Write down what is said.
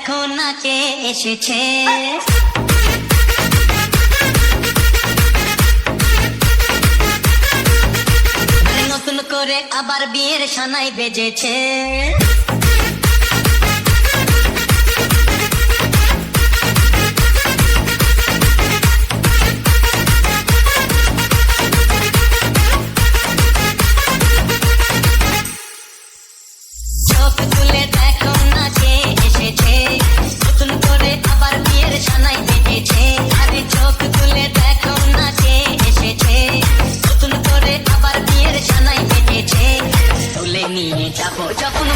দেখো না কে এসেছে। নতুন করে আবার বিয়ের সানাই বেজেছে। চোখ তুলে দেখো না কে এসেছে, নতুন করে আবার বিয়ের সানাই বেজেছে। আরে চোখ তুলে দেখো না কে এসেছে, নতুন করে আবার বিয়ের সানাই বেজেছে। তুলে নিয়ে যাবো যখন